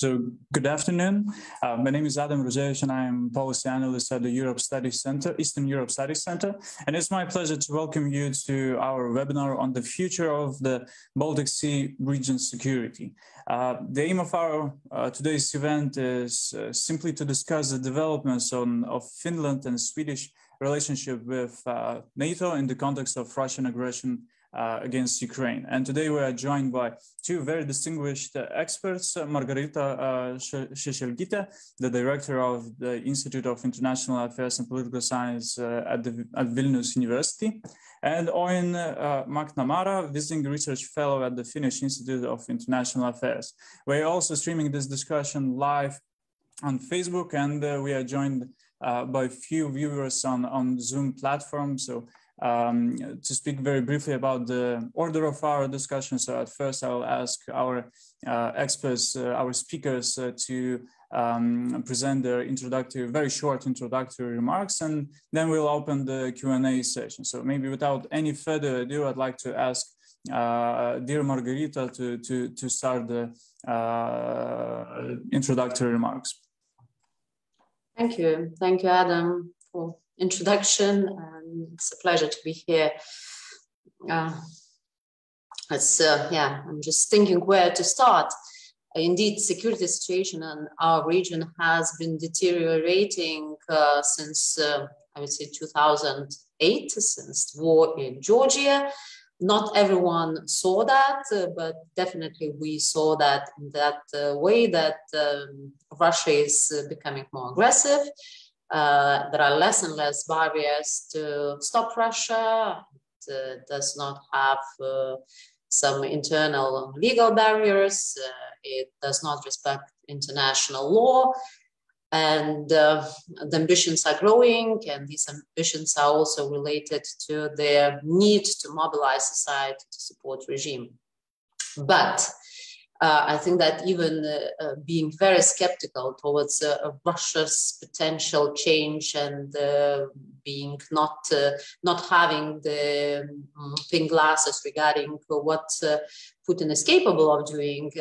So good afternoon. My name is Adam Roževič and I am policy analyst at the Europe Studies Center, Eastern Europe Studies Center. And it's my pleasure to welcome you to our webinar on the future of the Baltic Sea region security. The aim of our today's event is simply to discuss the developments of Finland and Swedish relationship with NATO in the context of Russian aggression against Ukraine. And today we are joined by two very distinguished experts, Margarita Šešelgytė, the director of the Institute of International Affairs and Political Science at Vilniaus University, and Oin McNamara, visiting research fellow at the Finnish Institute of International Affairs. We're also streaming this discussion live on Facebook, and we are joined by a few viewers on Zoom platform. So to speak very briefly about the order of our discussion. So at first I'll ask our experts, our speakers to present their very short introductory remarks, and then we'll open the Q&A session. So maybe without any further ado, I'd like to ask dear Margarita to start the introductory remarks. Thank you, Adam, for introduction, and it's a pleasure to be here. I'm just thinking where to start. Indeed, security situation in our region has been deteriorating since I would say 2008, since the war in Georgia. Not everyone saw that, but definitely we saw that in that way that Russia is becoming more aggressive. There are less and less barriers to stop Russia. It does not have some internal legal barriers. It does not respect international law. And the ambitions are growing, and these ambitions are also related to their need to mobilize society to support regime. But I think that even being very skeptical towards Russia's potential change and being not having the pink glasses regarding what Putin is capable of doing,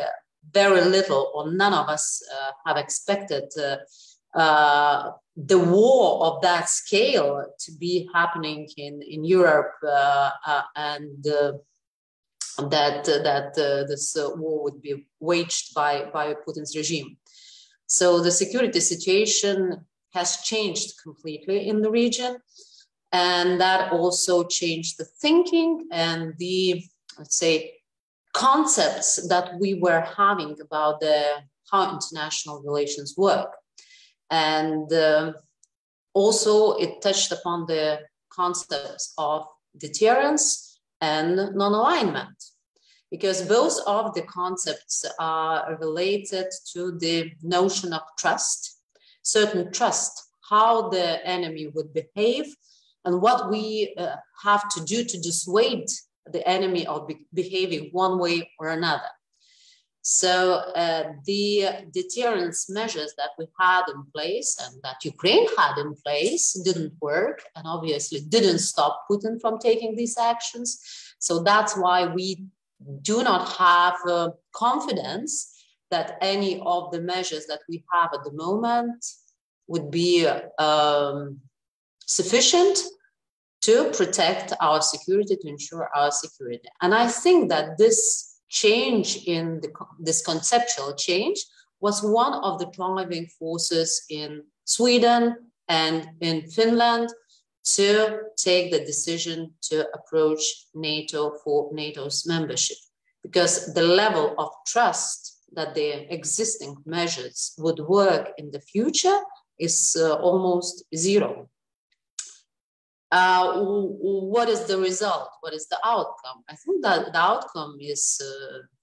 very little or none of us have expected the war of that scale to be happening in Europe and that this war would be waged by Putin's regime. So the security situation has changed completely in the region, and that also changed the thinking and the, let's say, concepts that we were having about how international relations work. And also it touched upon the concepts of deterrence and non-alignment, because both of the concepts are related to the notion of trust, certain trust, how the enemy would behave and what we have to do to dissuade the enemy of behaving one way or another. So the deterrence measures that we had in place and that Ukraine had in place didn't work, and obviously didn't stop Putin from taking these actions. So that's why we do not have confidence that any of the measures that we have at the moment would be sufficient to protect our security, to ensure our security. And I think that this change in this conceptual change was one of the driving forces in Sweden and in Finland to take the decision to approach NATO for NATO's membership, because the level of trust that the existing measures would work in the future is almost zero. What is the result? What is the outcome? I think that the outcome is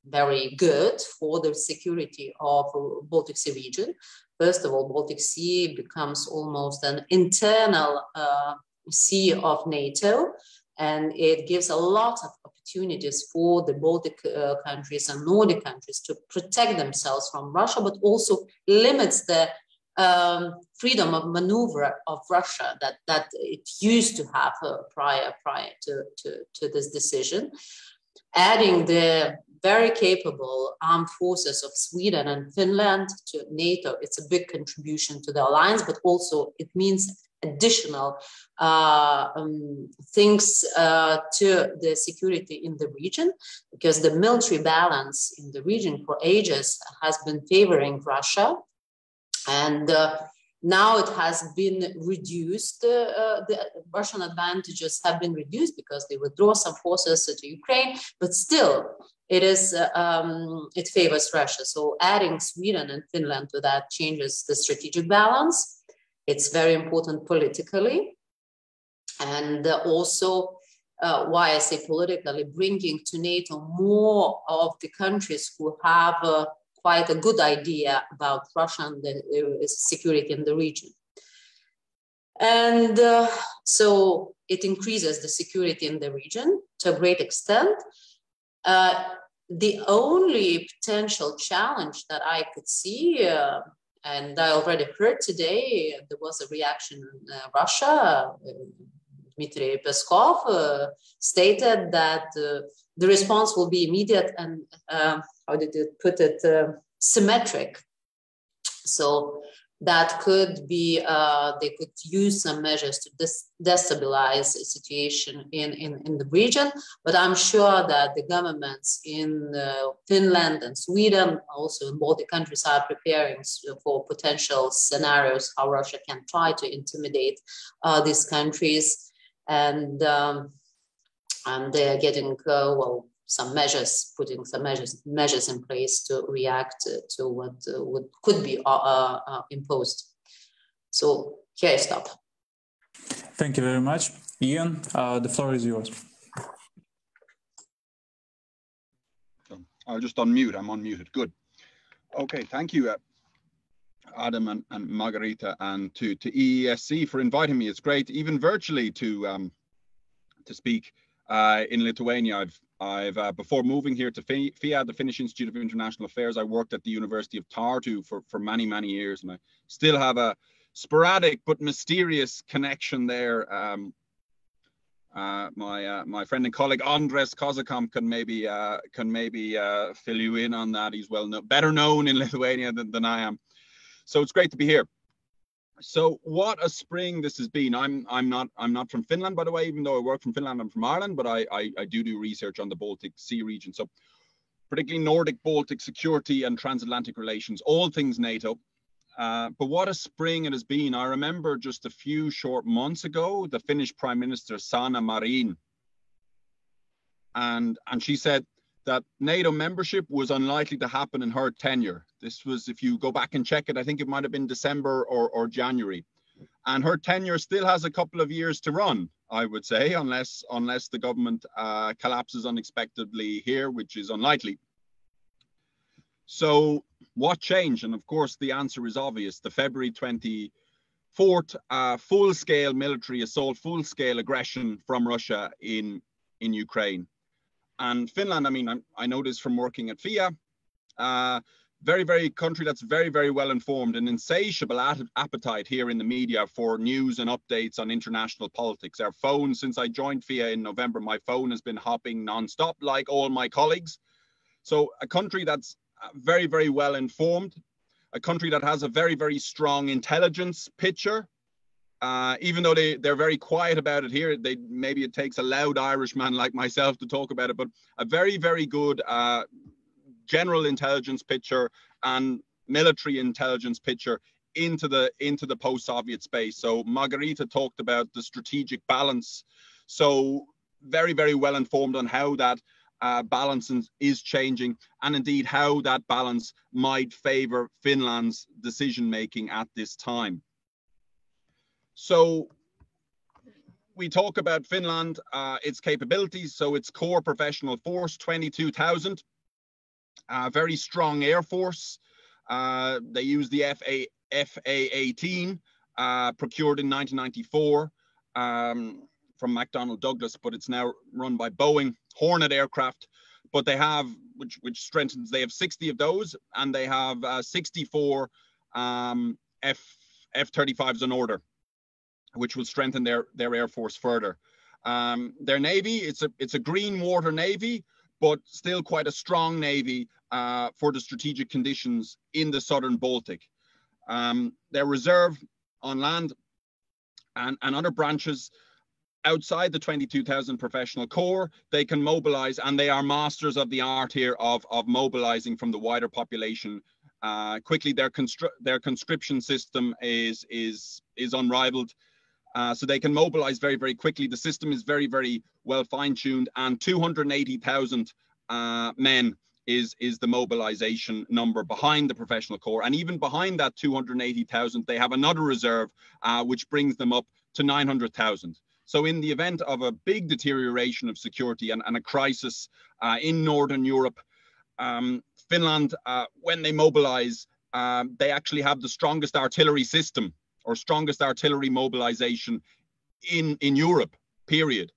very good for the security of Baltic Sea region. First of all, Baltic Sea becomes almost an internal sea of NATO, and it gives a lot of opportunities for the Baltic countries and Nordic countries to protect themselves from Russia, but also limits the freedom of maneuver of Russia that it used to have prior to this decision. Adding the very capable armed forces of Sweden and Finland to NATO. It's a big contribution to the alliance, but also it means additional things to the security in the region, because the military balance in the region for ages has been favoring Russia. And now it has been reduced. The Russian advantages have been reduced because they withdraw some forces to Ukraine, but still it is it favors Russia. So adding Sweden and Finland to that changes the strategic balance. It's very important politically, and also why I say politically, bringing to NATO more of the countries who have quite a good idea about Russia and the security in the region. And so it increases the security in the region to a great extent. The only potential challenge that I could see, and I already heard today, there was a reaction in Russia. Dmitry Peskov stated that the response will be immediate and, how did it put it, symmetric. So that could be, they could use some measures to destabilize the situation in the region. But I'm sure that the governments in Finland and Sweden, also in Baltic countries, are preparing for potential scenarios how Russia can try to intimidate these countries. And they are getting, some measures, putting some measures in place to react to what could be imposed. So here I stop. Thank you very much. Ian, the floor is yours. I'll just unmute. I'm unmuted. Good. Okay, thank you, Adam and Margarita, and to EESC for inviting me. It's great, even virtually, to speak in Lithuania. I've before moving here to FIA, the Finnish Institute of International Affairs, I worked at the University of Tartu for many years, and I still have a sporadic but mysterious connection there. My friend and colleague Andres Kozakam can maybe fill you in on that. He's better known in Lithuania than I am. So it's great to be here. So what a spring this has been. I'm not from Finland, by the way, even though I work from Finland. I'm from Ireland, but I do research on the Baltic Sea region. So particularly Nordic Baltic security and transatlantic relations, all things NATO. But what a spring it has been. I remember just a few short months ago, the Finnish Prime Minister Sanna Marin, and she said that NATO membership was unlikely to happen in her tenure. This was, if you go back and check it, I think it might have been December or January. And her tenure still has a couple of years to run, I would say, unless the government collapses unexpectedly here, which is unlikely. So what changed? And of course, the answer is obvious. The February 24th full-scale military assault, full-scale aggression from Russia in Ukraine. And Finland, I mean, I know this from working at FIA, very country that's very well informed, an insatiable appetite here in the media for news and updates on international politics. Our phone, since I joined FIA in November, my phone has been hopping nonstop like all my colleagues. So a country that's very well informed, a country that has a very strong intelligence picture. Even though they're very quiet about it here, maybe it takes a loud Irishman like myself to talk about it, but a very good general intelligence picture and military intelligence picture into the post-Soviet space. So Margarita talked about the strategic balance. So very well informed on how that balance is changing, and indeed how that balance might favor Finland's decision-making at this time. So we talk about Finland, its capabilities. So its core professional force, 22,000, very strong air force. They use the FA-18, procured in 1994 from McDonnell Douglas, but it's now run by Boeing, Hornet aircraft. But they have, which strengthens, they have 60 of those, and they have 64 F-35s on order, which will strengthen their air force further. Their navy, it's a green water navy, but still quite a strong navy for the strategic conditions in the southern Baltic. Their reserve on land and other branches outside the 22,000 professional corps, they can mobilize, and they are masters of the art here of mobilizing from the wider population quickly. Their conscription system is unrivaled, so they can mobilize very, very quickly. The system is very, very well fine-tuned, and 280,000 men is the mobilization number behind the professional corps. And even behind that 280,000, they have another reserve, which brings them up to 900,000. So in the event of a big deterioration of security and a crisis in Northern Europe, Finland, when they mobilize, they actually have the strongest artillery system or strongest artillery mobilization in Europe, period.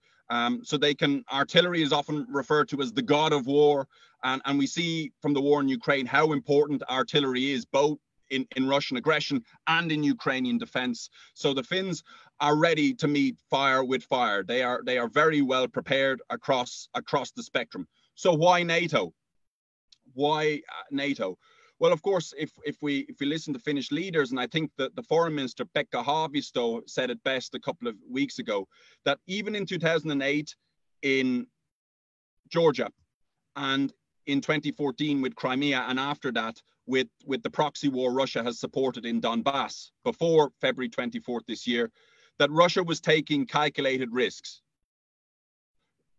So they can, artillery is often referred to as the god of war. And we see from the war in Ukraine how important artillery is, both in Russian aggression and in Ukrainian defense. So the Finns are ready to meet fire with fire. They are very well prepared across the spectrum. So why NATO? Why NATO? Well, of course, if we listen to Finnish leaders, and I think that the foreign minister Pekka Haavisto said it best a couple of weeks ago, that even in 2008 in Georgia and in 2014 with Crimea, and after that with the proxy war Russia has supported in Donbass before February 24th this year, that Russia was taking calculated risks.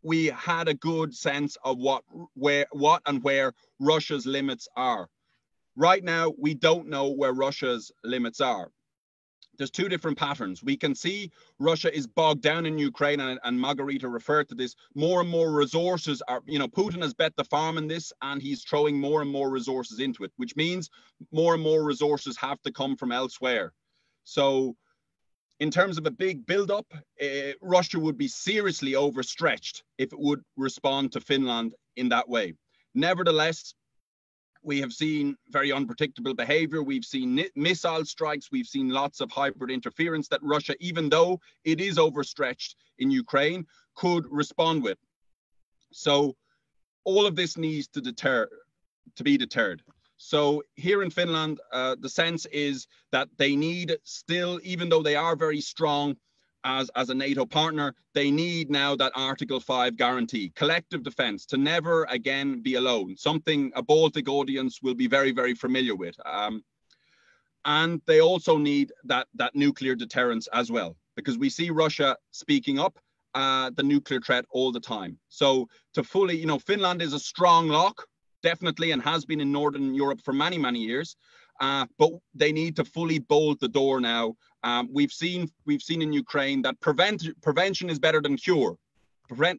We had a good sense of what and where Russia's limits are. Right now, we don't know where Russia's limits are. There's two different patterns. We can see Russia is bogged down in Ukraine, and Margarita referred to this. More and more resources are, Putin has bet the farm in this, and he's throwing more and more resources into it, which means more and more resources have to come from elsewhere. So in terms of a big buildup, Russia would be seriously overstretched if it would respond to Finland in that way. Nevertheless, we have seen very unpredictable behavior. We've seen missile strikes. We've seen lots of hybrid interference that Russia, even though it is overstretched in Ukraine, could respond with. So all of this needs to be deterred. So here in Finland, the sense is that they need still, even though they are very strong as a NATO partner, they need now that Article 5 guarantee, collective defense, to never again be alone, something a Baltic audience will be very, very familiar with. And they also need that nuclear deterrence as well, because we see Russia speaking up the nuclear threat all the time. So to fully, Finland is a strong lock, definitely, and has been in Northern Europe for many, many years. But they need to fully bolt the door now. We've seen in Ukraine that prevention is better than cure.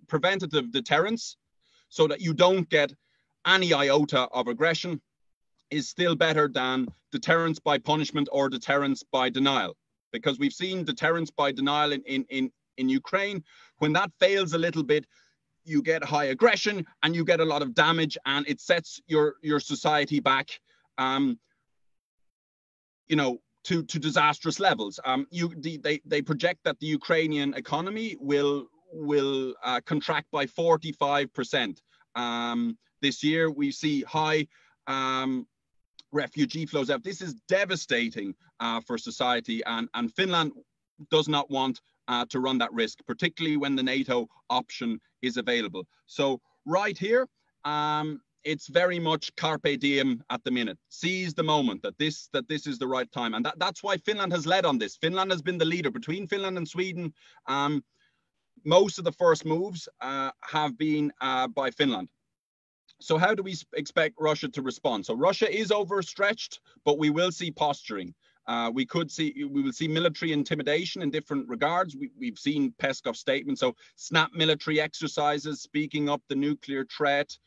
Preventative deterrence, so that you don't get any iota of aggression, is still better than deterrence by punishment or deterrence by denial. Because we've seen deterrence by denial in Ukraine. When that fails a little bit, you get high aggression and you get a lot of damage, and it sets your society back. To disastrous levels. They project that the Ukrainian economy will contract by 45%. This year, we see high refugee flows out. This is devastating for society, and Finland does not want to run that risk, particularly when the NATO option is available. So right here, it's very much carpe diem at the minute. Seize the moment that this is the right time, and that's why Finland has led on this. Finland has been the leader. Between Finland and Sweden, most of the first moves have been by Finland. So how do we expect Russia to respond? So Russia is overstretched, but we will see posturing. We will see military intimidation in different regards. We've seen Peskov's statement. So snap military exercises, speaking up the nuclear threat.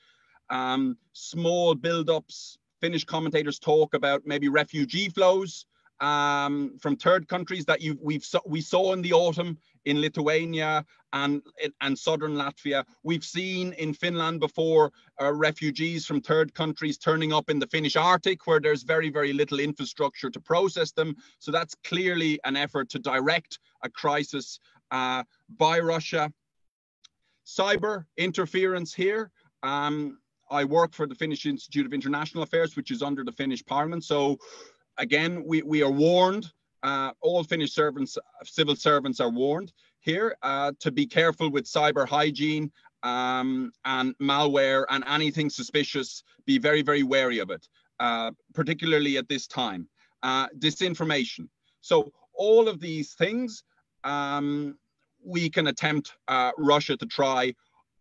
Small build-ups. Finnish commentators talk about maybe refugee flows from third countries that we saw in the autumn in Lithuania and southern Latvia. We've seen in Finland before refugees from third countries turning up in the Finnish Arctic, where there's very, very little infrastructure to process them. So that's clearly an effort to direct a crisis by Russia. Cyber interference here. I work for the Finnish Institute of International Affairs, which is under the Finnish Parliament. So again, we are warned, all Finnish servants, civil servants are warned here to be careful with cyber hygiene and malware and anything suspicious. Be very, very wary of it, particularly at this time. Disinformation. So all of these things, we can attempt Russia to try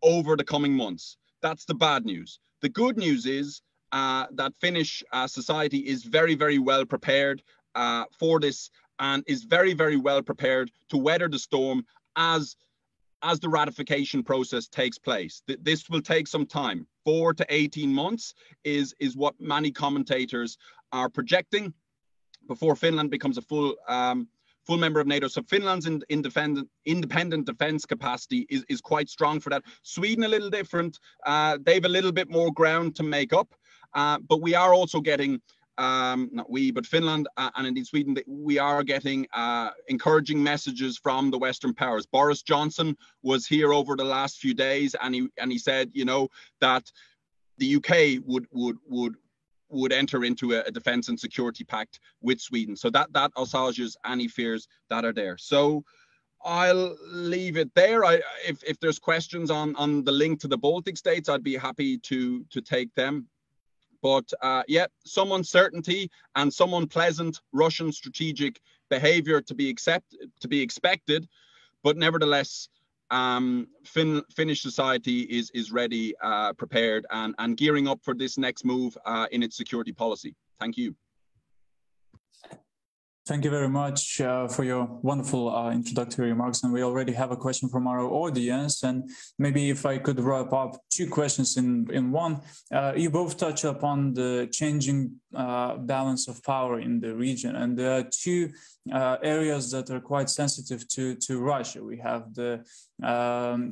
over the coming months. That's the bad news. The good news is that Finnish society is very, very well prepared for this and is very, very well prepared to weather the storm as the ratification process takes place. This will take some time. 4 to 18 months is what many commentators are projecting before Finland becomes a full member of NATO. So Finland's independent defense capacity is quite strong for that. Sweden a little different. They have a little bit more ground to make up, but we are also getting, not we, but Finland and indeed Sweden, we are getting encouraging messages from the Western powers. Boris Johnson was here over the last few days, and he said, you know, that the UK would enter into a defense and security pact with Sweden. So that assuages any fears that are there. So I'll leave it there. If there's questions on the link to the Baltic states, I'd be happy to take them. But yeah, some uncertainty and some unpleasant Russian strategic behavior to be expected, but nevertheless, Finnish society is ready, prepared, and gearing up for this next move in its security policy. Thank you. Thank you very much for your wonderful introductory remarks. And we already have a question from our audience. And maybe if I could wrap up 2 questions in one. You both touch upon the changing balance of power in the region. And there are 2 areas that are quite sensitive to Russia. We have the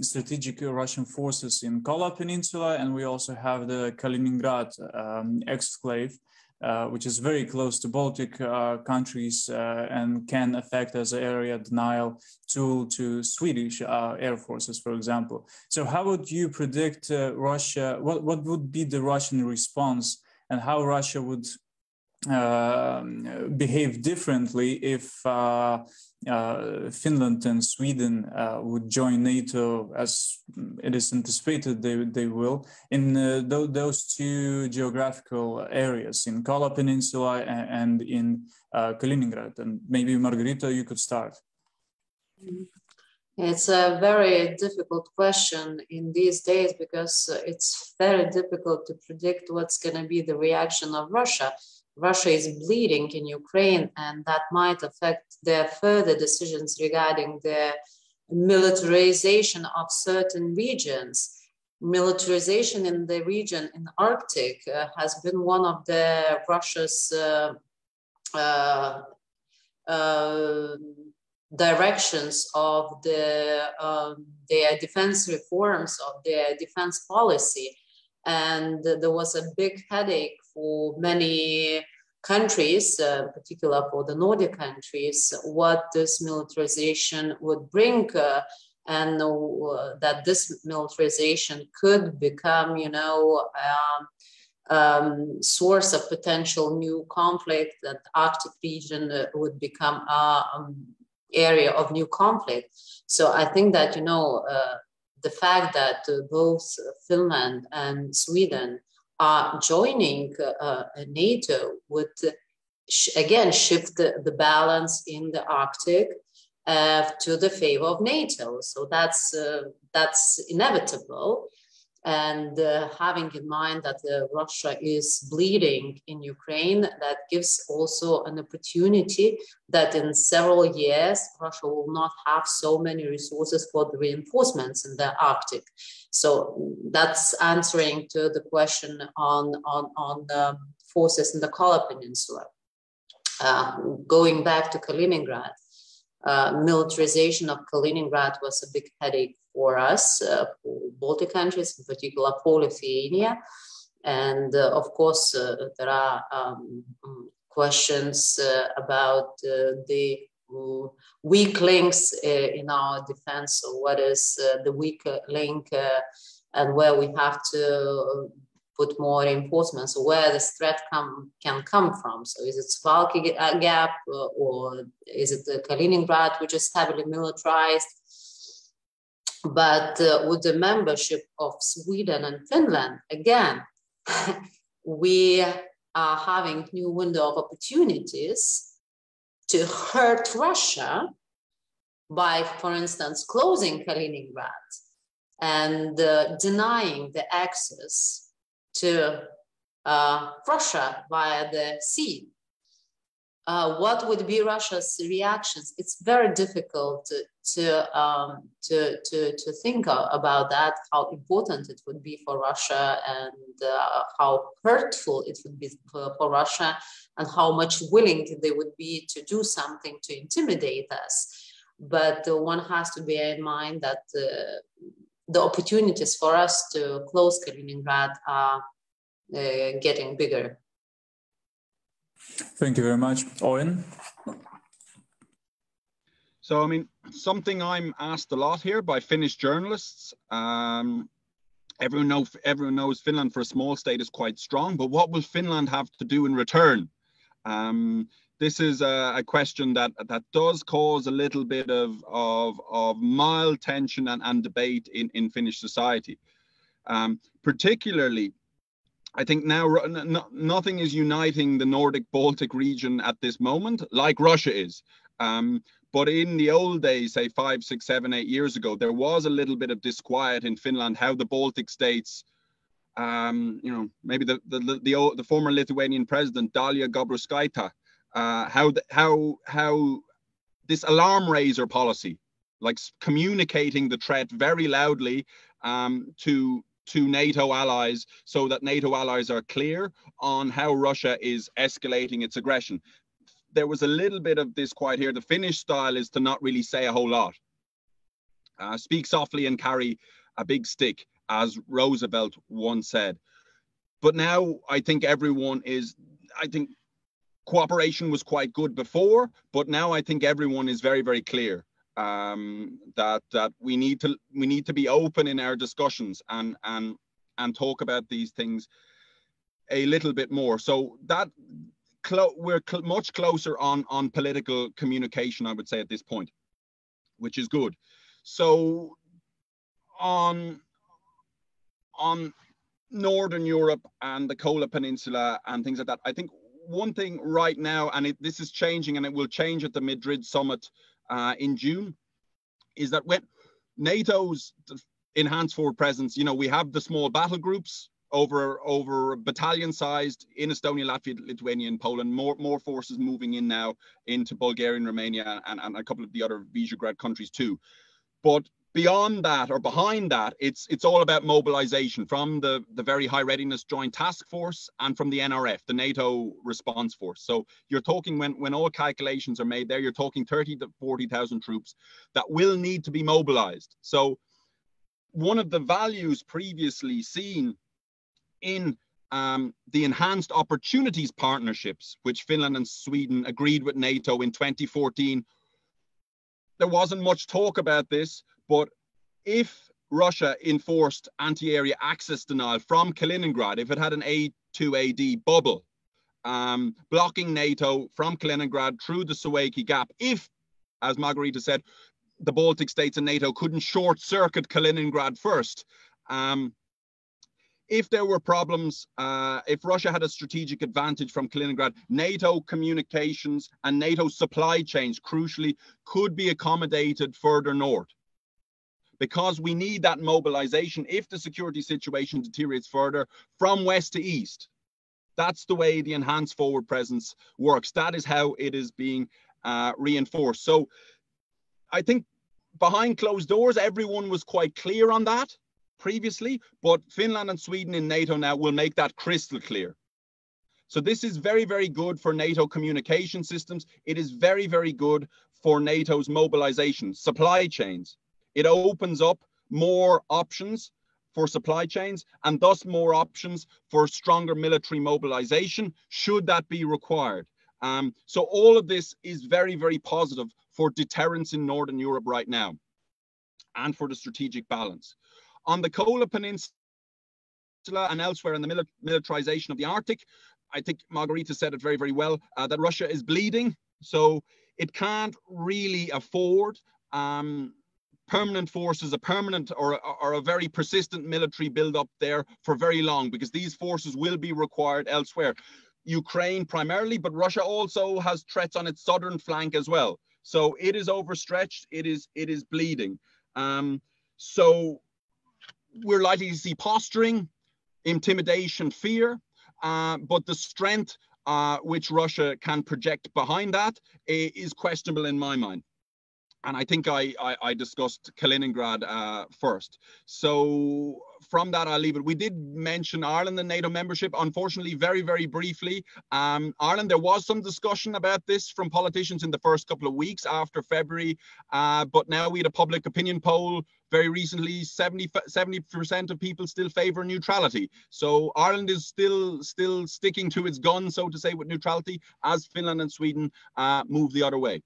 strategic Russian forces in Kola Peninsula, and we also have the Kaliningrad exclave, which is very close to Baltic countries and can affect as an area denial tool to Swedish air forces, for example. So how would you predict Russia, what would be the Russian response, and how Russia would behave differently if Finland and Sweden would join NATO, as it is anticipated they will, in those 2 geographical areas, in Kola Peninsula and in Kaliningrad? And maybe Margarita, you could start. It's a very difficult question in these days because it's very difficult to predict what's going to be the reaction of Russia. Russia is bleeding in Ukraine, and that might affect their further decisions regarding the militarization of certain regions. Militarization in the region in Arctic has been one of the Russia's directions of their defense reforms, of their defense policy. And there was a big headache for many countries, particularly for the Nordic countries, what this militarization would bring, and that this militarization could become, you know, source of potential new conflict, that the Arctic region would become an area of new conflict. So I think that, you know, the fact that both Finland and Sweden are joining NATO would again shift the balance in the Arctic to the favor of NATO. So that's inevitable. And having in mind that Russia is bleeding in Ukraine, that gives also an opportunity that in several years, Russia will not have so many resources for the reinforcements in the Arctic. So that's answering to the question on the forces in the Kola Peninsula. Going back to Kaliningrad, militarization of Kaliningrad was a big headache for us, for Baltic countries, in particular for Lithuania. And of course, there are questions about the weak links in our defense. So what is the weak link and where we have to put more reinforcements, so where this threat can come from. So is it Suwalki gap, or is it the Kaliningrad, which is heavily militarized? But with the membership of Sweden and Finland, again, we are having new window of opportunities to hurt Russia by, for instance, closing Kaliningrad and denying the access to Russia via the sea. What would be Russia's reactions? It's very difficult to think about that, how important it would be for Russia, and how hurtful it would be for Russia, and how much willing they would be to do something to intimidate us. But one has to bear in mind that the opportunities for us to close Kaliningrad are getting bigger. Thank you very much. Owen? So, I mean, something I'm asked a lot here by Finnish journalists. Everyone knows Finland, for a small state, is quite strong, but what will Finland have to do in return? This is a question that does cause a little bit of mild tension and debate in Finnish society. Particularly, I think now nothing is uniting the Nordic-Baltic region at this moment, like Russia is. But in the old days, say 5, 6, 7, 8 years ago, there was a little bit of disquiet in Finland, how the Baltic states, maybe the former Lithuanian president, Dalia Grybauskaitė, how this alarm raiser policy, like communicating the threat very loudly to NATO allies, so that NATO allies are clear on how Russia is escalating its aggression. There was a little bit of disquiet here. The Finnish style is to not really say a whole lot. Speak softly and carry a big stick, as Roosevelt once said. But now I think cooperation was quite good before, but now I think everyone is very, very clear that we need to be open in our discussions and talk about these things a little bit more. So that we're much closer on political communication, I would say, at this point, which is good. So on Northern Europe and the Kola Peninsula and things like that, I think one thing right now, and this is changing, and it will change at the Madrid summit in June, is that when NATO's enhanced forward presence, we have the small battle groups over battalion sized in Estonia, Latvia, Lithuania, and Poland, more forces moving in now into Bulgaria and Romania and a couple of the other Visegrad countries too. But beyond that, or behind that, it's all about mobilization from the Very High Readiness Joint Task Force and from the NRF, the NATO Response Force. So you're talking, when all calculations are made there, you're talking 30 to 40,000 troops that will need to be mobilized. So one of the values previously seen in the Enhanced Opportunities Partnerships, which Finland and Sweden agreed with NATO in 2014, there wasn't much talk about this, but if Russia enforced anti-area access denial from Kaliningrad, if it had an A2AD bubble, blocking NATO from Kaliningrad through the Suwalki Gap, if, as Margarita said, the Baltic states and NATO couldn't short-circuit Kaliningrad first, if there were problems, if Russia had a strategic advantage from Kaliningrad, NATO communications and NATO supply chains, crucially, could be accommodated further north. Because we need that mobilization if the security situation deteriorates further from west to east. That's the way the enhanced forward presence works. That is how it is being reinforced. So I think behind closed doors, everyone was quite clear on that previously, but Finland and Sweden in NATO now will make that crystal clear. So this is very, very good for NATO communication systems. It is very, very good for NATO's mobilization, supply chains. It opens up more options for supply chains and thus more options for stronger military mobilization, should that be required. So all of this is very, very positive for deterrence in Northern Europe right now and for the strategic balance. On the Kola Peninsula and elsewhere in the militarization of the Arctic, I think Margarita said it very, very well, that Russia is bleeding. So it can't really afford permanent forces, a permanent or a very persistent military build-up there for very long, because these forces will be required elsewhere. Ukraine primarily, but Russia also has threats on its southern flank as well. So it is overstretched, it is bleeding. So we're likely to see posturing, intimidation, fear, but the strength which Russia can project behind that is questionable in my mind. And I think I discussed Kaliningrad first. So from that, I'll leave it. We did mention Ireland and NATO membership, unfortunately, very, very briefly. Ireland, there was some discussion about this from politicians in the first couple of weeks after February. But now we had a public opinion poll very recently, 70% of people still favor neutrality. So Ireland is still sticking to its guns, so to say, with neutrality, as Finland and Sweden move the other way.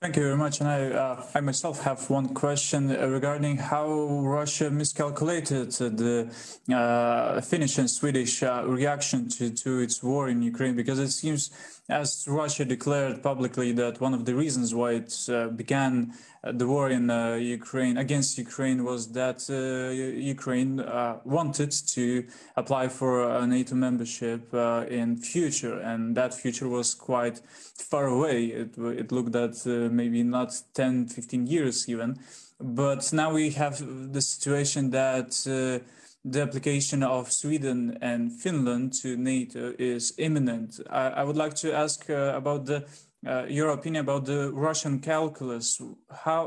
Thank you very much. And I myself have one question regarding how Russia miscalculated the Finnish and Swedish reaction to its war in Ukraine, because it seems, as Russia declared publicly, that one of the reasons why it began the war in Ukraine against Ukraine was that Ukraine wanted to apply for a NATO membership in future, and that future was quite far away. It looked at maybe not 10-15 years even, but now we have the situation that the application of Sweden and Finland to NATO is imminent. I would like to ask about your opinion about the Russian calculus.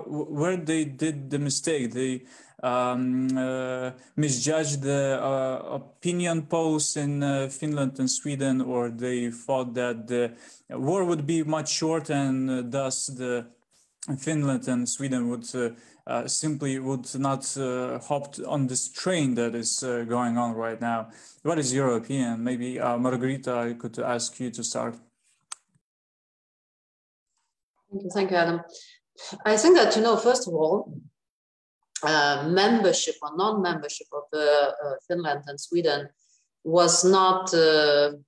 Where they did the mistake? They misjudged the opinion polls in Finland and Sweden, or they thought that the war would be much shorter, and thus the Finland and Sweden would simply would not hop on this train that is going on right now. What is your opinion? Maybe Margarita, I could ask you to start. Thank you, Adam. I think that, first of all, membership or non-membership of Finland and Sweden was not a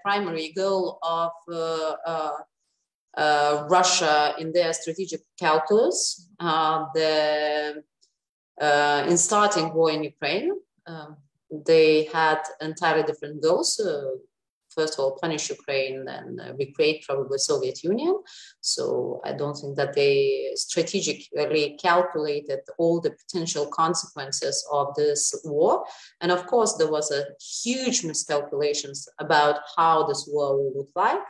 primary goal of Russia in their strategic calculus. In starting war in Ukraine, they had entirely different goals. First of all, punish Ukraine and recreate probably Soviet Union. So I don't think that they strategically calculated all the potential consequences of this war. And of course, there was a huge miscalculations about how this war will look like.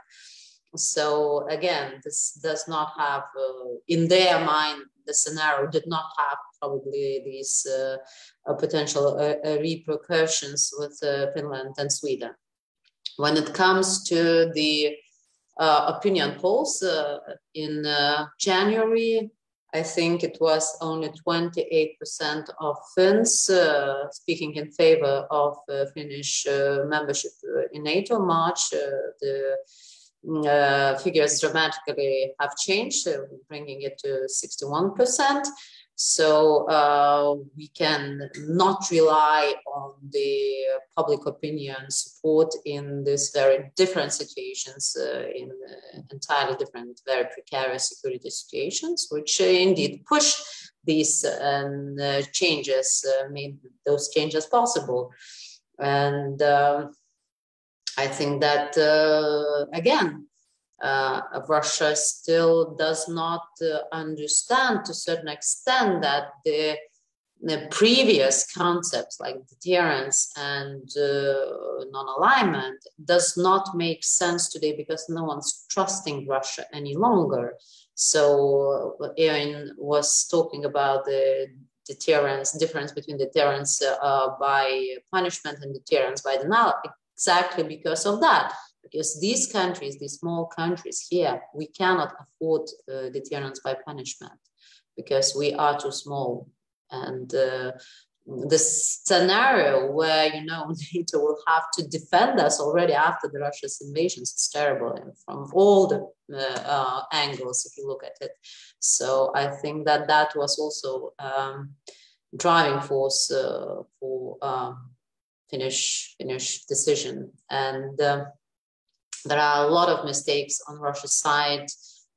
So again, this does not have, in their mind, the scenario did not have probably these potential repercussions with Finland and Sweden. When it comes to the opinion polls in January, I think it was only 28% of Finns speaking in favor of Finnish membership in NATO. March, the figures dramatically have changed, bringing it to 61%. So we can not rely on the public opinion support in these very different situations, in entirely different, very precarious security situations, which indeed push these changes, made those changes possible. And I think that, again, Russia still does not understand to a certain extent that the previous concepts like deterrence and non-alignment does not make sense today, because no one's trusting Russia any longer. So Erin was talking about the deterrence, difference between deterrence by punishment and deterrence by denial, exactly because of that. Because these countries, these small countries here, we cannot afford deterrence by punishment because we are too small. And the scenario where, you know, NATO will have to defend us already after the Russia's invasions is terrible, and from all the angles, if you look at it. So I think that that was also driving force for Finnish decision. And there are a lot of mistakes on Russia's side,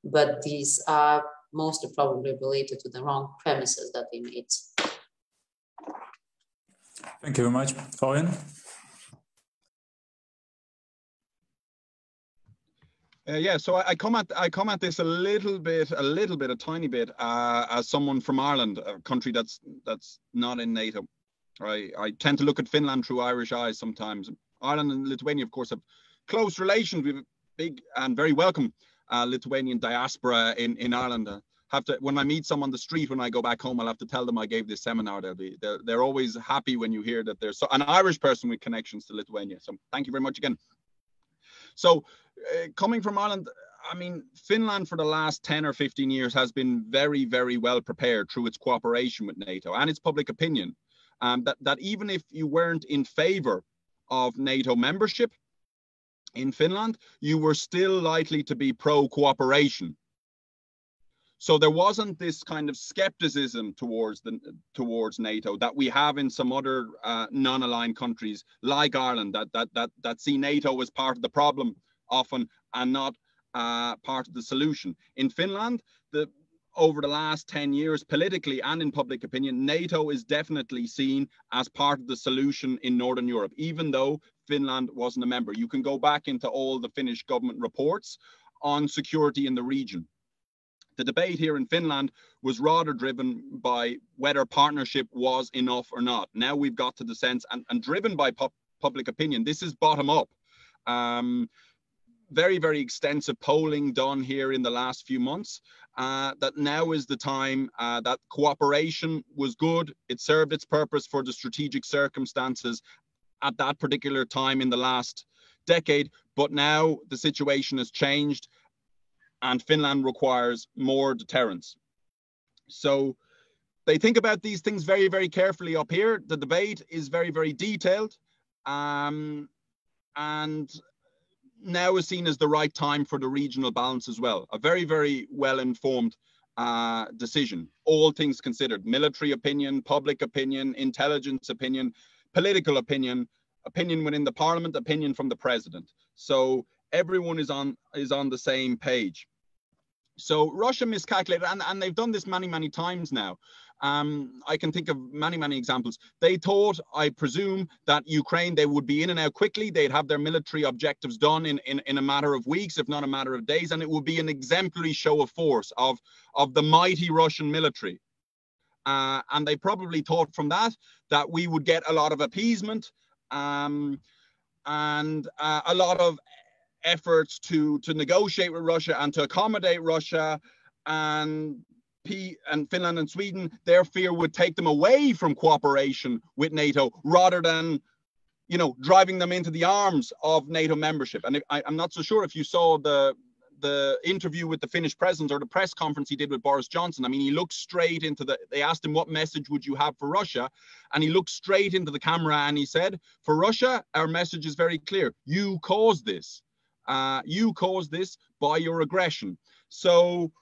but these are mostly probably related to the wrong premises that they made. Thank you very much. Owen? Yeah, so I come at this a tiny bit, as someone from Ireland, a country that's not in NATO. I tend to look at Finland through Irish eyes sometimes. Ireland and Lithuania, of course, have close relations. We have a big and very welcome Lithuanian diaspora in Ireland. When I meet someone on the street when I go back home, I'll have to tell them I gave this seminar. They're always happy when you hear that there's an Irish person with connections to Lithuania. So thank you very much again. So coming from Ireland, I mean, Finland for the last 10 or 15 years has been very, very well prepared through its cooperation with NATO and its public opinion. That even if you weren't in favor of NATO membership in Finland, you were still likely to be pro-cooperation. So there wasn't this kind of skepticism towards NATO that we have in some other non-aligned countries like Ireland that see NATO as part of the problem often and not part of the solution. In Finland, over the last 10 years, politically and in public opinion, NATO is definitely seen as part of the solution in Northern Europe, even though Finland wasn't a member. You can go back into all the Finnish government reports on security in the region. The debate here in Finland was rather driven by whether partnership was enough or not. Now we've got to the sense, and driven by public opinion, this is bottom up. Very, very extensive polling done here in the last few months, that now is the time that cooperation was good. It served its purpose for the strategic circumstances at that particular time in the last decade. But now the situation has changed and Finland requires more deterrence. So they think about these things very, very carefully up here. The debate is very, very detailed, and now is seen as the right time for the regional balance as well. A very, very well-informed decision, all things considered: military opinion, public opinion, intelligence opinion, political opinion, opinion within the parliament, opinion from the president. So everyone is on the same page. So Russia miscalculated, and they've done this many, many times now. I can think of many, many examples. They thought, I presume, that Ukraine, they would be in and out quickly. They'd have their military objectives done in a matter of weeks, if not a matter of days, and it would be an exemplary show of force of the mighty Russian military. And they probably thought from that we would get a lot of appeasement and a lot of efforts to negotiate with Russia and to accommodate Russia, and Finland and Sweden, their fear would take them away from cooperation with NATO rather than, you know, driving them into the arms of NATO membership. And I'm not so sure if you saw the interview with the Finnish president or the press conference he did with Boris Johnson. I mean, he looked straight into they asked him, what message would you have for Russia? And he looked straight into the camera and he said, for Russia, our message is very clear. You caused this. You caused this by your aggression. So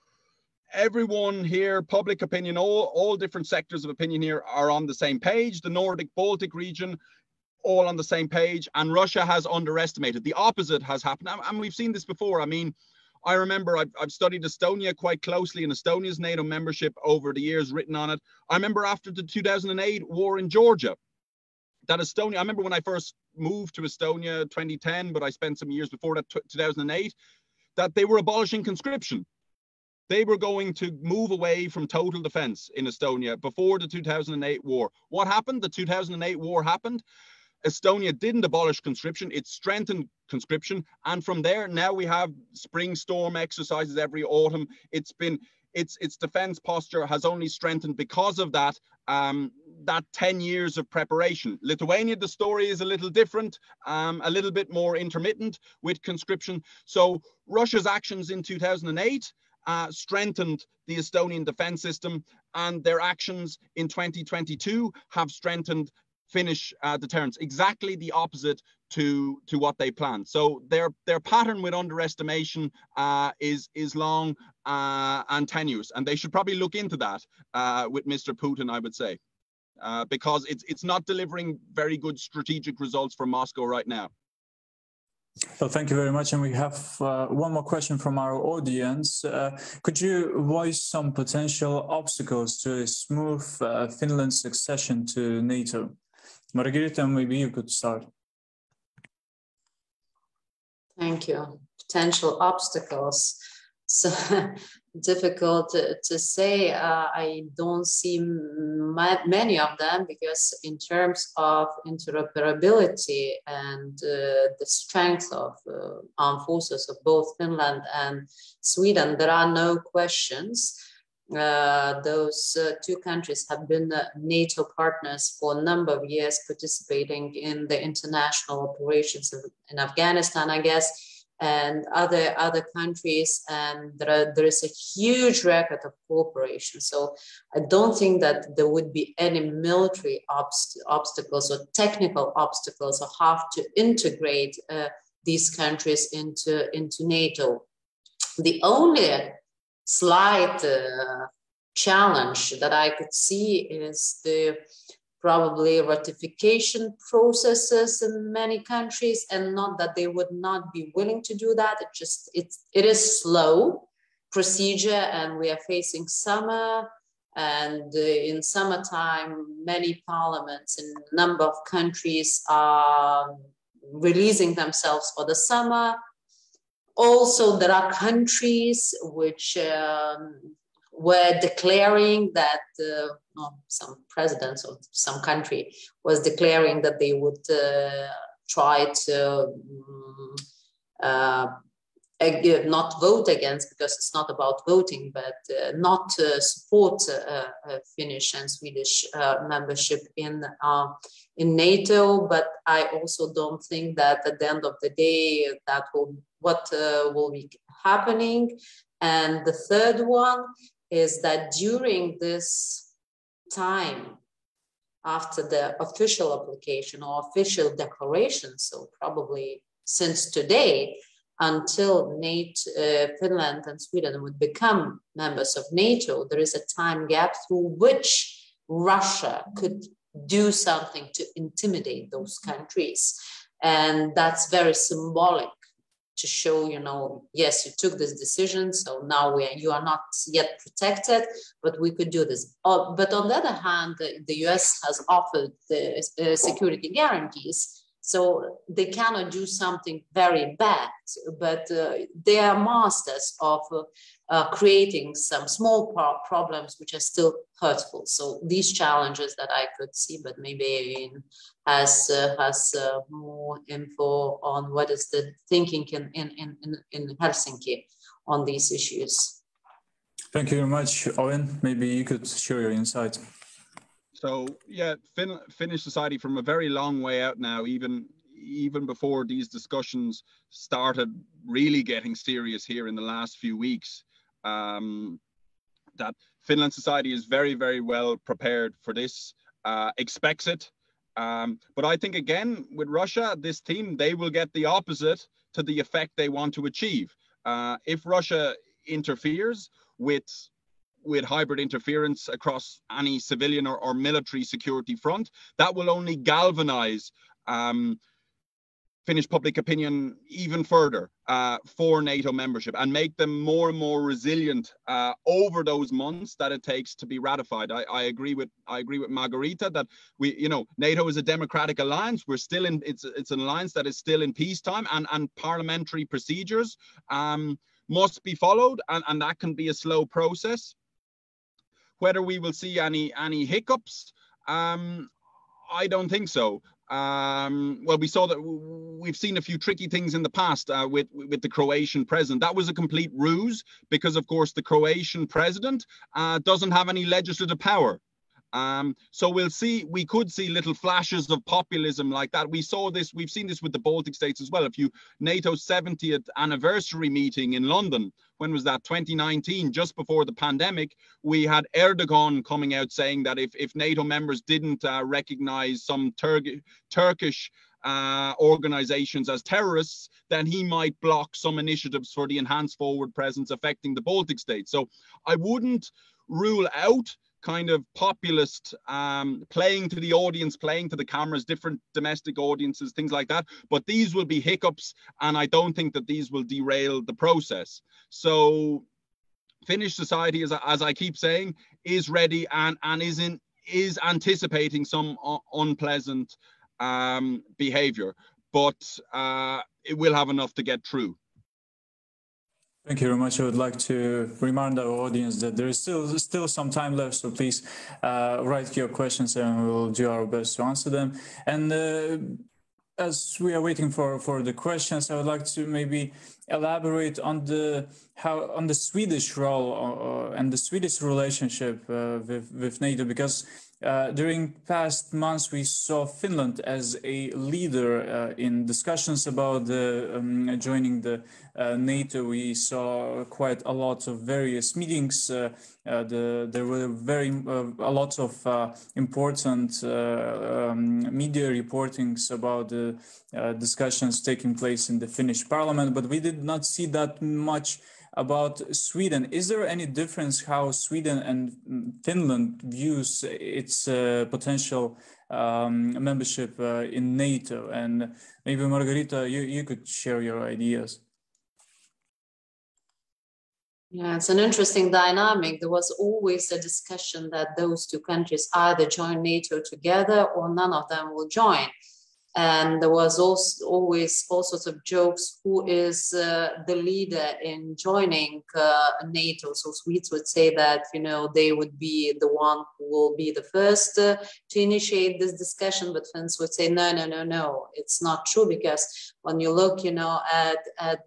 everyone here, public opinion, all different sectors of opinion here are on the same page. The Nordic Baltic region, all on the same page. And Russia has underestimated. The opposite has happened. And we've seen this before. I mean, I remember I've studied Estonia quite closely, and Estonia's NATO membership over the years, written on it. I remember after the 2008 war in Georgia, that Estonia, I remember when I first moved to Estonia 2010, but I spent some years before that, 2008, that they were abolishing conscription. They were going to move away from total defense in Estonia before the 2008 war. What happened? The 2008 war happened. Estonia didn't abolish conscription. It strengthened conscription. And from there, now we have spring storm exercises every autumn. Its defense posture has only strengthened because of that 10 years of preparation. Lithuania, the story is a little different, a little bit more intermittent with conscription. So Russia's actions in 2008 strengthened the Estonian defense system, and their actions in 2022 have strengthened Finnish deterrence, exactly the opposite to what they planned. So their pattern with underestimation is long and tenuous, and they should probably look into that with Mr. Putin, I would say, because it's not delivering very good strategic results for Moscow right now. Well, thank you very much. And we have one more question from our audience. Could you voice some potential obstacles to a smooth Finland's succession to NATO? Margarita, maybe you could start. Thank you. Potential obstacles. So difficult to say. I don't see many of them, because in terms of interoperability and the strength of armed forces of both Finland and Sweden, there are no questions. Those two countries have been NATO partners for a number of years, participating in the international operations in Afghanistan, I guess, and other countries, and there is a huge record of cooperation. So I don't think that there would be any military obstacles or technical obstacles, or have to integrate these countries into NATO. The only slight challenge that I could see is the probably ratification processes in many countries, and not that they would not be willing to do that. It is slow procedure, and we are facing summer, and in summertime many parliaments in a number of countries are releasing themselves for the summer. Also, there are countries which were declaring that some presidents of some country was declaring that they would try to not vote against, because it's not about voting, but not support Finnish and Swedish membership in NATO. But I also don't think that at the end of the day that will be happening. And the third one is that during this time, after the official application or official declaration, so probably since today, until NATO, Finland and Sweden would become members of NATO, there is a time gap through which Russia could do something to intimidate those countries. And that's very symbolic, to show, yes, you took this decision, so now you are not yet protected, but we could do this. But on the other hand, the US has offered the security guarantees, so they cannot do something very bad, but they are masters of creating some small problems which are still hurtful. So these challenges that I could see, but maybe has more info on what is the thinking in Helsinki on these issues. Thank you very much, Owen. Maybe you could share your insight. So yeah, Finnish society from a very long way out now, even before these discussions started really getting serious here in the last few weeks, that Finland society is very, very well prepared for this, expects it. But I think, again, with Russia, this team, they will get the opposite to the effect they want to achieve. If Russia interferes with hybrid interference across any civilian or military security front, that will only galvanize Finnish public opinion even further for NATO membership, and make them more and more resilient over those months that it takes to be ratified. I agree with Margarita that NATO is a democratic alliance. We're still in it's an alliance that is still in peacetime, and parliamentary procedures must be followed, and that can be a slow process. Whether we will see any hiccups, I don't think so. Well, we saw that we've seen a few tricky things in the past with the Croatian president. That was a complete ruse, because of course the Croatian president doesn't have any legislative power. So we could see little flashes of populism like that. We've seen this with the Baltic states as well. NATO's 70th anniversary meeting in London, when was that? 2019, just before the pandemic, we had Erdogan coming out saying that if NATO members didn't recognize some Turkish organizations as terrorists, then he might block some initiatives for the enhanced forward presence affecting the Baltic states. So I wouldn't rule out kind of populist playing to the audience, playing to the cameras, different domestic audiences, things like that. But these will be hiccups, and I don't think that these will derail the process. So Finnish society, as I keep saying, is ready and is anticipating some unpleasant behavior, but it will have enough to get through. Thank you very much. I would like to remind our audience that there is still some time left, so please write your questions and we'll do our best to answer them. And as we are waiting for the questions, I would like to maybe elaborate on the Swedish role and the Swedish relationship with NATO, because during past months we saw Finland as a leader in discussions about joining the NATO. We saw quite a lot of various meetings. There were a lot of important media reportings about the discussions taking place in the Finnish parliament, but we did not see that much about Sweden. Is there any difference how Sweden and Finland views its potential membership in NATO? And maybe Margarita, you could share your ideas. Yeah, it's an interesting dynamic. There was always a discussion that those two countries either join NATO together or none of them will join. And there was also always all sorts of jokes, who is the leader in joining NATO. So Swedes would say that, they would be the one who will be the first to initiate this discussion, but Finns would say, no, it's not true, because when you look, at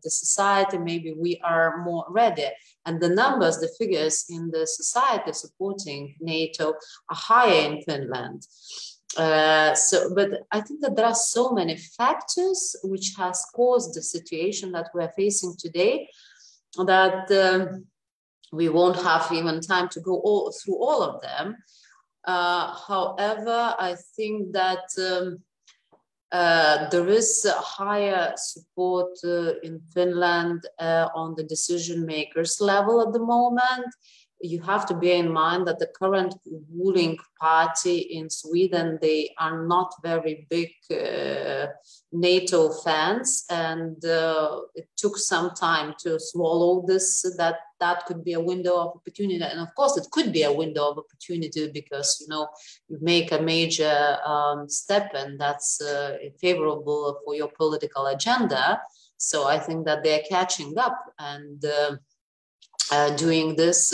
the society, maybe we are more ready. And the numbers, the figures in the society supporting NATO are higher in Finland. But I think that there are so many factors which has caused the situation that we are facing today that we won't have even time to go through all of them. However, I think that there is a higher support in Finland on the decision makers level at the moment. You have to bear in mind that the current ruling party in Sweden, they are not very big NATO fans, and it took some time to swallow this, that could be a window of opportunity. And of course, it could be a window of opportunity because, you make a major step, and that's favorable for your political agenda. So I think that they're catching up and doing this,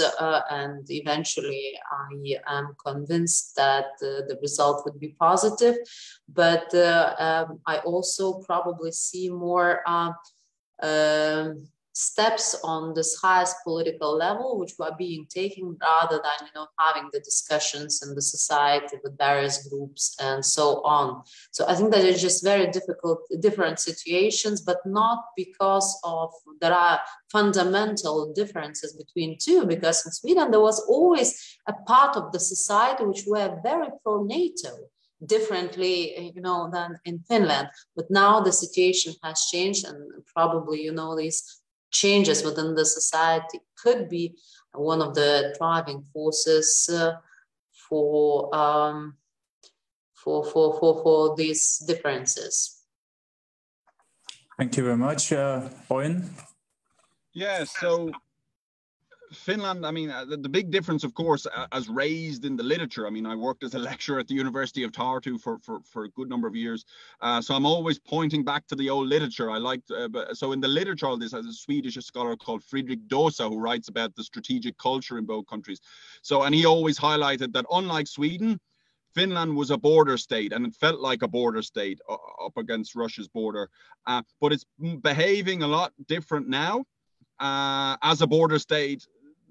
and eventually I am convinced that the result would be positive. But I also probably see more steps on this highest political level, which were being taken rather than, having the discussions in the society with various groups and so on. So I think that it's just very different situations, but not because there are fundamental differences between two, because in Sweden, there was always a part of the society which were very pro-NATO, differently, than in Finland. But now the situation has changed, and probably, these changes within the society could be one of the driving forces for these differences. Thank you very much, Owen. Yeah, so Finland, the big difference, of course, as raised in the literature. I worked as a lecturer at the University of Tartu for a good number of years. So I'm always pointing back to the old literature. So in the literature, all this, as a Swedish scholar called Fredrik Dosa, who writes about the strategic culture in both countries. And he always highlighted that unlike Sweden, Finland was a border state, and it felt like a border state up against Russia's border. But it's behaving a lot different now as a border state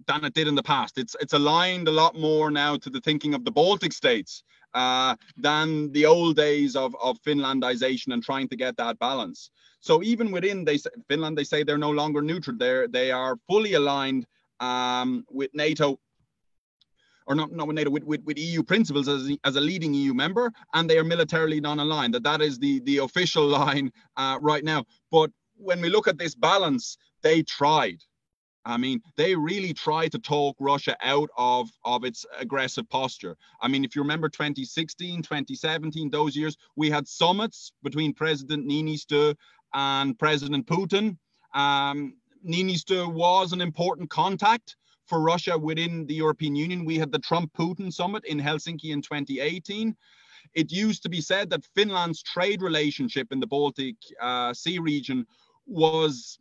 than it did in the past. It's aligned a lot more now to the thinking of the Baltic states than the old days of Finlandization and trying to get that balance. So even within Finland, they say they're no longer neutral. They are fully aligned with NATO, or not with NATO, with EU principles as a leading EU member, and they are militarily non-aligned. That is the official line right now. But when we look at this balance, they tried. I mean, they really tried to talk Russia out of its aggressive posture. I mean, if you remember 2016, 2017, those years, we had summits between President Niinistö and President Putin. Niinistö was an important contact for Russia within the European Union. We had the Trump-Putin summit in Helsinki in 2018. It used to be said that Finland's trade relationship in the Baltic Sea region was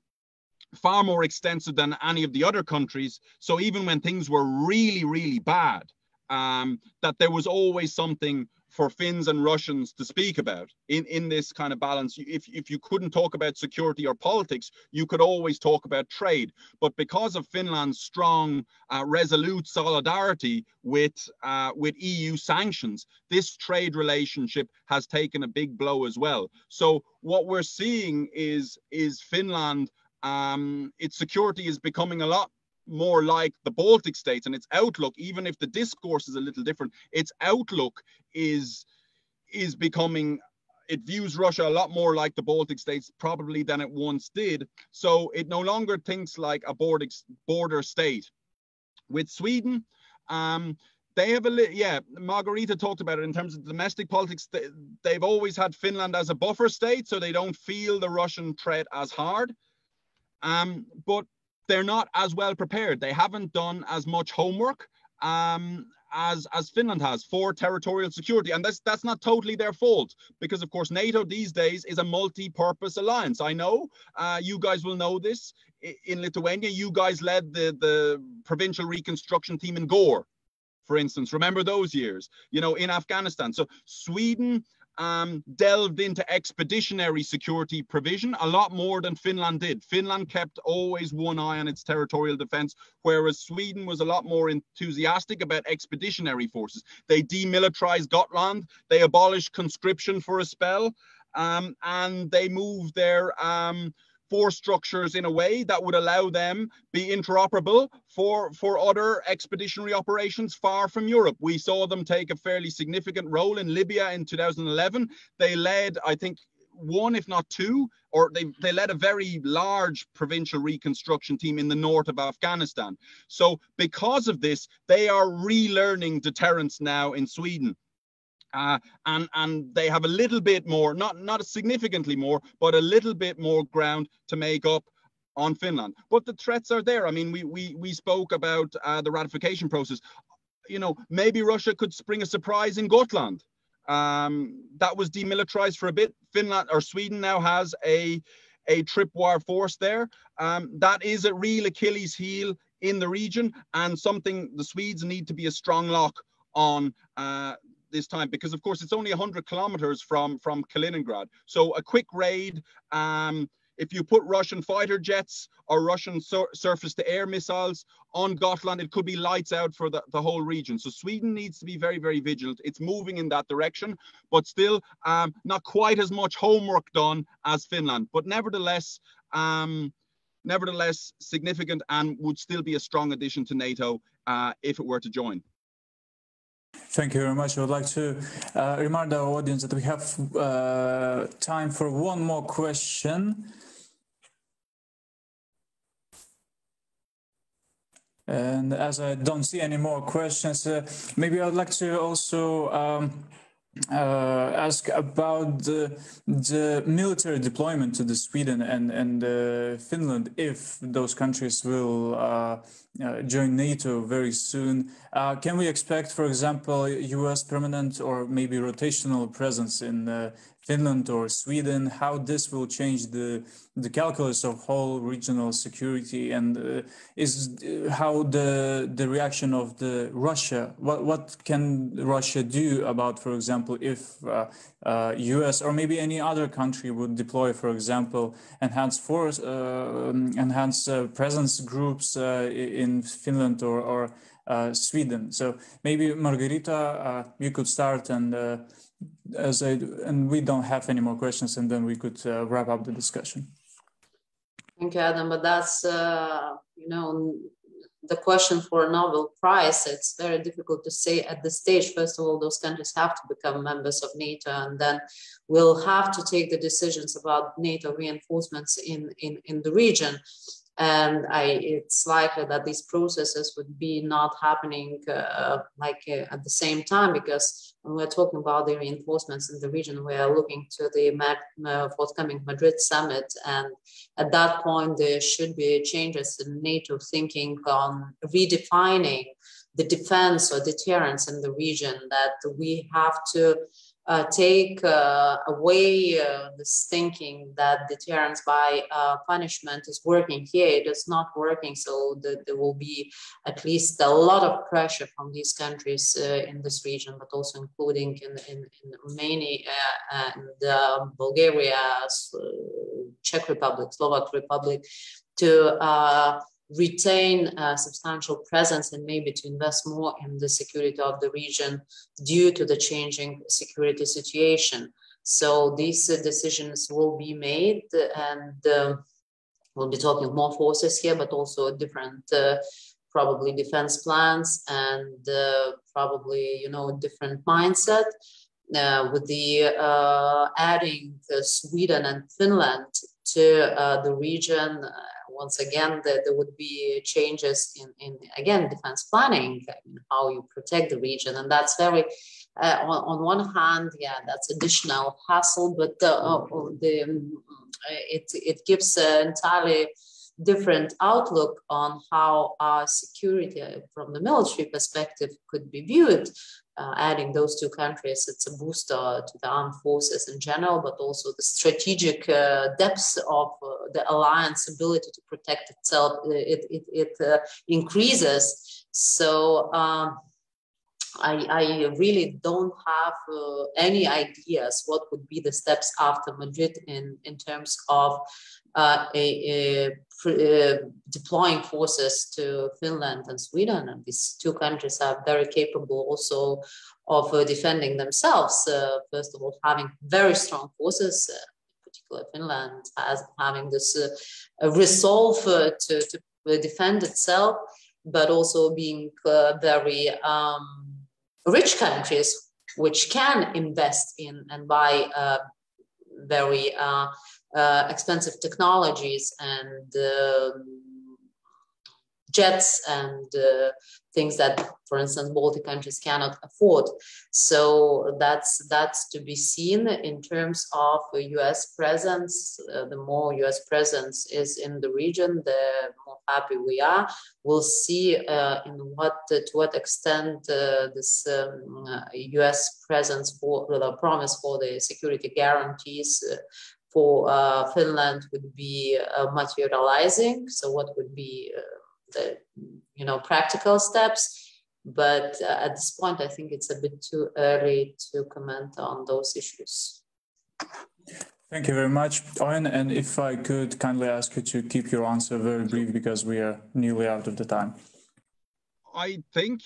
far more extensive than any of the other countries. So even when things were really, really bad, that there was always something for Finns and Russians to speak about in this kind of balance. If you couldn't talk about security or politics, you could always talk about trade. But because of Finland's strong, resolute solidarity with EU sanctions, this trade relationship has taken a big blow as well. So what we're seeing is Finland, its security is becoming a lot more like the Baltic states, and its outlook, even if the discourse is a little different, its outlook is becoming, it views Russia a lot more like the Baltic states probably than it once did. So it no longer thinks like a border state. With Sweden, they have Margarita talked about it in terms of domestic politics. They've always had Finland as a buffer state, so they don't feel the Russian threat as hard. But they're not as well prepared. They haven't done as much homework as Finland has for territorial security. And that's not totally their fault, because of course NATO these days is a multi-purpose alliance. I know you guys will know this. In Lithuania, you guys led the provincial reconstruction team in Gore, for instance. Remember those years, you know, in Afghanistan. So Sweden delved into expeditionary security provision a lot more than Finland did. Finland kept always one eye on its territorial defense, whereas Sweden was a lot more enthusiastic about expeditionary forces. They demilitarized Gotland, they abolished conscription for a spell, and they moved their force structures in a way that would allow them be interoperable for other expeditionary operations far from Europe. We saw them take a fairly significant role in Libya in 2011. They led, I think, one, if not two, or they led a very large provincial reconstruction team in the north of Afghanistan. So because of this, they are relearning deterrence now in Sweden. And they have a little bit more, not significantly more, but a little bit more ground to make up on Finland. But the threats are there. I mean, we spoke about the ratification process. You know, maybe Russia could spring a surprise in Gotland. That was demilitarized for a bit. Finland or Sweden now has a tripwire force there. That is a real Achilles heel in the region, and something the Swedes need to be a strong lock on this time, because of course it's only 100 kilometers from Kaliningrad. So a quick raid, if you put Russian fighter jets or Russian surface-to-air missiles on Gotland, it could be lights out for the whole region. So Sweden needs to be very, very vigilant. It's moving in that direction, but still not quite as much homework done as Finland, but nevertheless significant, and would still be a strong addition to NATO if it were to join. Thank you very much. I would like to remind our audience that we have time for one more question. And as I don't see any more questions, maybe I would like to also ask about the military deployment to the Sweden and Finland, if those countries will join NATO very soon. Can we expect, for example, US permanent or maybe rotational presence in Finland or Sweden? How this will change the calculus of whole regional security, and is how the reaction of the Russia, what can Russia do about, for example, if US or maybe any other country would deploy, for example, enhanced presence groups in in Finland or Sweden. So maybe Margarita, you could start, and we don't have any more questions, and then we could wrap up the discussion. Thank you, Adam. But that's the question for a Nobel Prize. It's very difficult to say at this stage. First of all, those countries have to become members of NATO, and then we'll have to take the decisions about NATO reinforcements in the region. And it's likely that these processes would be not happening at the same time, because when we're talking about the reinforcements in the region, we are looking to the forthcoming Madrid summit. And at that point, there should be changes in NATO thinking on redefining the defense or deterrence in the region, that we have to take away this thinking that deterrence by punishment is working here. It is not working, so there will be at least a lot of pressure from these countries in this region, but also including in Romania and Bulgaria, Czech Republic, Slovak Republic, to retain a substantial presence and maybe to invest more in the security of the region due to the changing security situation. So these decisions will be made, and we'll be talking more forces here, but also different probably defense plans and probably different mindset. With the adding Sweden and Finland to the region, once again, there would be changes in defense planning, how you protect the region. And that's very, on one hand, that's additional hassle, but it gives an entirely different outlook on how our security from the military perspective could be viewed. Adding those two countries, it's a booster to the armed forces in general, but also the strategic depth of the alliance ability to protect itself. It increases. So I really don't have any ideas what would be the steps after Madrid in terms of deploying forces to Finland and Sweden. And these two countries are very capable also of defending themselves. First of all, having very strong forces, in particular Finland, having this resolve to defend itself, but also being very rich countries which can invest in and buy very expensive technologies and jets and things that, for instance, Baltic countries cannot afford. So that's to be seen in terms of U.S. presence. The more U.S. presence is in the region, the more happy we are. We'll see to what extent this U.S. presence for the promise for the security guarantees for Finland would be materializing. So what would be the practical steps? But at this point, I think it's a bit too early to comment on those issues. Thank you very much, Owen. And if I could kindly ask you to keep your answer very brief, because we are nearly out of the time. I think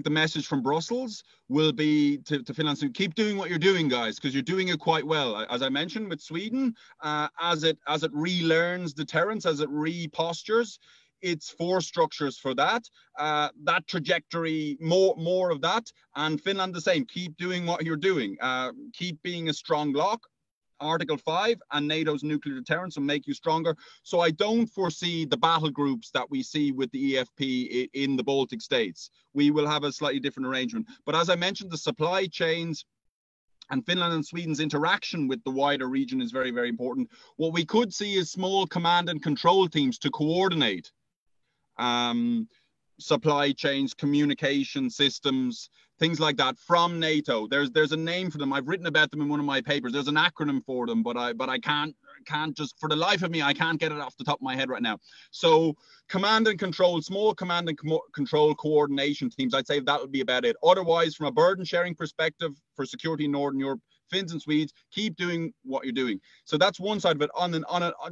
the message from Brussels will be to Finland: keep doing what you're doing, guys, because you're doing it quite well. As I mentioned with Sweden, as it relearns deterrence, as it repostures its force structures for that trajectory, more of that, and Finland the same. Keep doing what you're doing. Keep being a strong bloc. Article 5 and NATO's nuclear deterrence will make you stronger. So I don't foresee the battle groups that we see with the EFP in the Baltic states. We will have a slightly different arrangement. But as I mentioned, the supply chains and Finland and Sweden's interaction with the wider region is very, very important. What we could see is small command and control teams to coordinate supply chains, communication systems, things like that from NATO. There's a name for them. I've written about them in one of my papers. There's an acronym for them, but I can't just, for the life of me, I can't get it off the top of my head right now. So command and control, small command and control coordination teams, I'd say that would be about it. Otherwise, from a burden sharing perspective for security in Northern Europe, Finns and Swedes, keep doing what you're doing. So that's one side of it.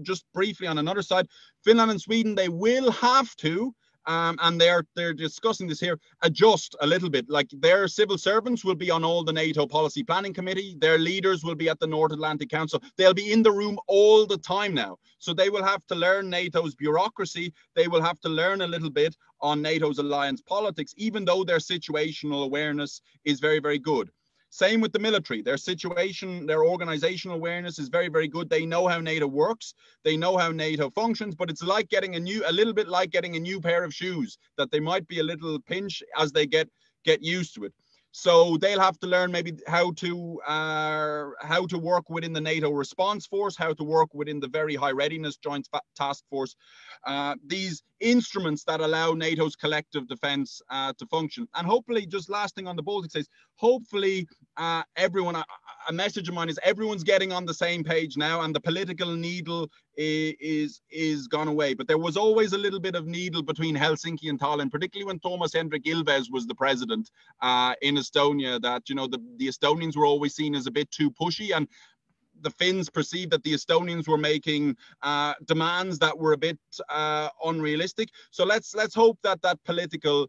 Just briefly on another side, Finland and Sweden, they will have to, and they're discussing this here, adjust a little bit. Like their civil servants will be on all the NATO policy planning committee. Their leaders will be at the North Atlantic Council. They'll be in the room all the time now. So they will have to learn NATO's bureaucracy. They will have to learn a little bit on NATO's alliance politics, even though their situational awareness is very, very good. Same with the military. Their organizational awareness is very, very good. They know how NATO works. They know how NATO functions, but it's like getting a little bit like getting a new pair of shoes, that they might be a little pinch as they get used to it. So they'll have to learn maybe how to work within the NATO response force, how to work within the very high readiness joint task force, these instruments that allow NATO's collective defense to function. And hopefully, just last thing on the Baltic states, hopefully everyone, a message of mine is everyone's getting on the same page now, and the political needle is gone away. But there was always a little bit of needle between Helsinki and Tallinn, particularly when Toomas Hendrik Ilves was the president in Estonia, that, you know, the Estonians were always seen as a bit too pushy, and the Finns perceived that the Estonians were making demands that were a bit unrealistic. So let's hope that that political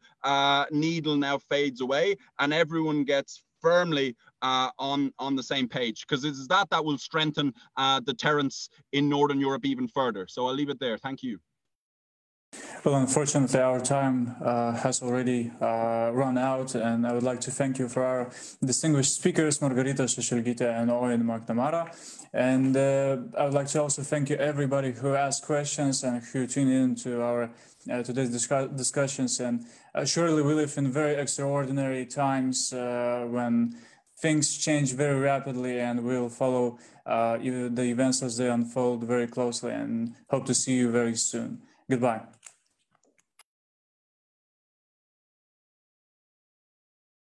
needle now fades away and everyone gets firmly on the same page, because it's that will strengthen deterrence in Northern Europe even further. So I'll leave it there. Thank you. Well, unfortunately, our time has already run out, and I would like to thank you for our distinguished speakers, Margarita Šešelgytė and Owen McNamara. And I would like to also thank you, everybody who asked questions and who tuned in to our today's discussions. And surely we live in very extraordinary times when things change very rapidly, and we'll follow the events as they unfold very closely, and hope to see you very soon. Goodbye.